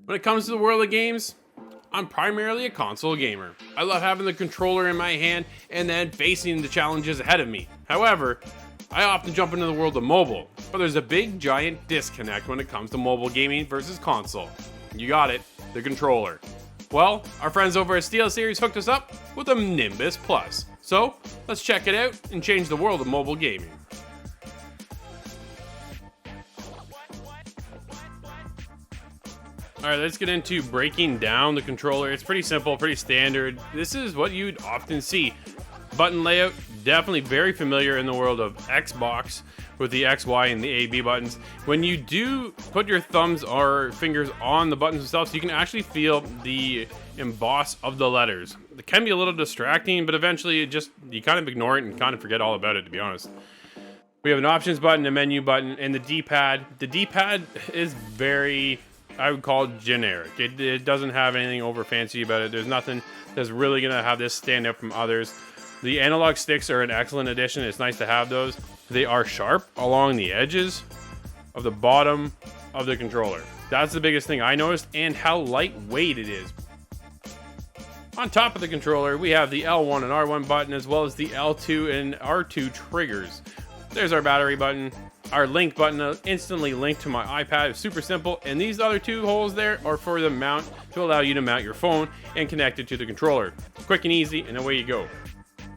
When it comes to the world of games, I'm primarily a console gamer. I love having the controller in my hand and then facing the challenges ahead of me. However, I often jump into the world of mobile, but there's a big giant disconnect when it comes to mobile gaming versus console. You got it, the controller. Well, our friends over at SteelSeries hooked us up with a Nimbus Plus. So, let's check it out and change the world of mobile gaming. Alright, let's get into breaking down the controller. It's pretty simple, pretty standard. This is what you'd often see. Button layout, definitely very familiar in the world of Xbox with the X, Y, and the A, B buttons. When you do put your thumbs or fingers on the buttons themselves, you can actually feel the emboss of the letters. It can be a little distracting, but eventually you kind of ignore it and kind of forget all about it, to be honest. We have an options button, a menu button, and the D-pad. The D-pad is very, I would call it generic. It doesn't have anything over fancy about it. There's nothing that's really going to have this stand out from others. The analog sticks are an excellent addition. It's nice to have those. They are sharp along the edges of the bottom of the controller. That's the biggest thing I noticed, and how lightweight it is. On top of the controller, we have the L1 and R1 button, as well as the L2 and R2 triggers. There's our battery button. Our link button instantly linked to my iPad. It's super simple, and these other two holes there are for the mount to allow you to mount your phone and connect it to the controller. Quick and easy, and away you go.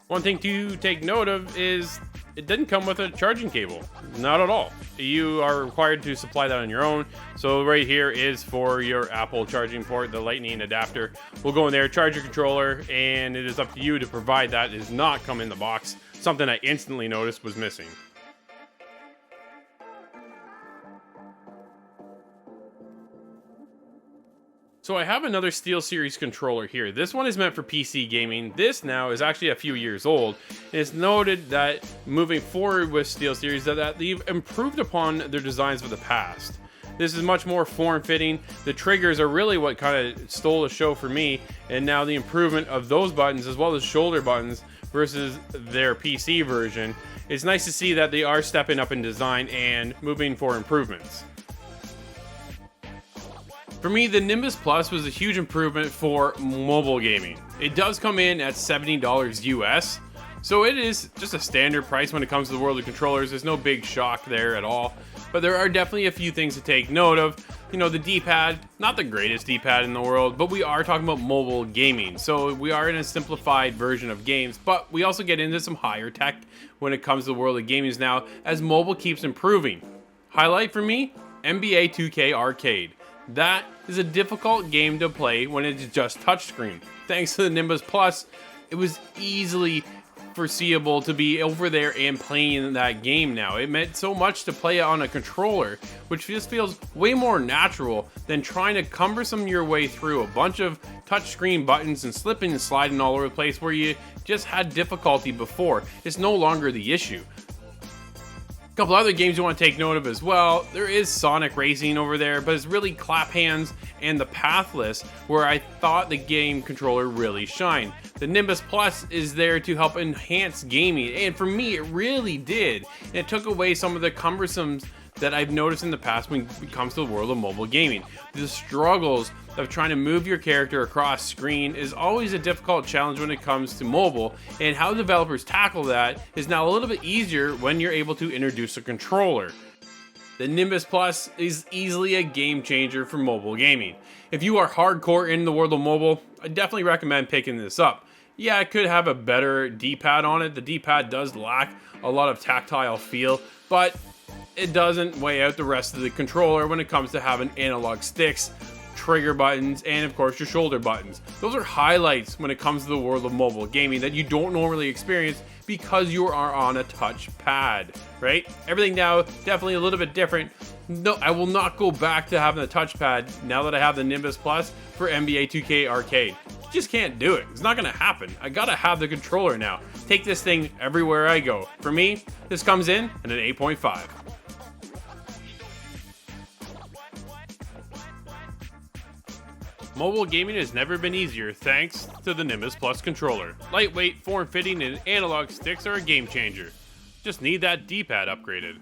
One thing to take note of is it didn't come with a charging cable. Not at all. You are required to supply that on your own. So right here is for your Apple charging port, the lightning adapter. We'll go in there, charge your controller, and it is up to you to provide that. It does not come in the box. Something I instantly noticed was missing. So I have another SteelSeries controller here. This one is meant for PC gaming. This now is actually a few years old. And it's noted that moving forward with SteelSeries that they've improved upon their designs of the past. This is much more form-fitting. The triggers are really what kind of stole the show for me. And now the improvement of those buttons, as well as shoulder buttons versus their PC version. It's nice to see that they are stepping up in design and moving for improvements. For me, the Nimbus Plus was a huge improvement for mobile gaming. It does come in at $70 US, so it is just a standard price when it comes to the world of controllers. There's no big shock there at all, but there are definitely a few things to take note of. You know, the D-pad, not the greatest D-pad in the world, but we are talking about mobile gaming, so we are in a simplified version of games, but we also get into some higher tech when it comes to the world of gaming now, as mobile keeps improving. Highlight for me, NBA 2K Arcade. That is a difficult game to play when it's just touchscreen. Thanks to the Nimbus Plus, it was easily foreseeable to be over there and playing that game now. It meant so much to play it on a controller, which just feels way more natural than trying to cumbersome your way through a bunch of touchscreen buttons and slipping and sliding all over the place where you just had difficulty before. It's no longer the issue. A couple other games you want to take note of as well. There is Sonic Racing over there, but it's really clap hands and the pathless where I thought the game controller really shined. The Nimbus Plus is there to help enhance gaming, and for me it really did. And it took away some of the cumbersomes that I've noticed in the past when it comes to the world of mobile gaming. The struggles of trying to move your character across screen is always a difficult challenge when it comes to mobile, and how developers tackle that is now a little bit easier when you're able to introduce a controller. The Nimbus Plus is easily a game changer for mobile gaming. If you are hardcore in the world of mobile, I definitely recommend picking this up. Yeah, it could have a better D-pad on it. The D-pad does lack a lot of tactile feel, but it doesn't weigh out the rest of the controller when it comes to having analog sticks, trigger buttons, and of course your shoulder buttons. Those are highlights when it comes to the world of mobile gaming that you don't normally experience because you are on a touch pad, right? Everything now definitely a little bit different. No, I will not go back to having a touchpad now that I have the Nimbus Plus for NBA 2K Arcade. You just can't do it. It's not gonna happen. I gotta have the controller now. Take this thing everywhere I go. For me, this comes in at an 8.5. Mobile gaming has never been easier thanks to the Nimbus Plus controller. Lightweight, form-fitting, and analog sticks are a game changer. Just need that D-pad upgraded.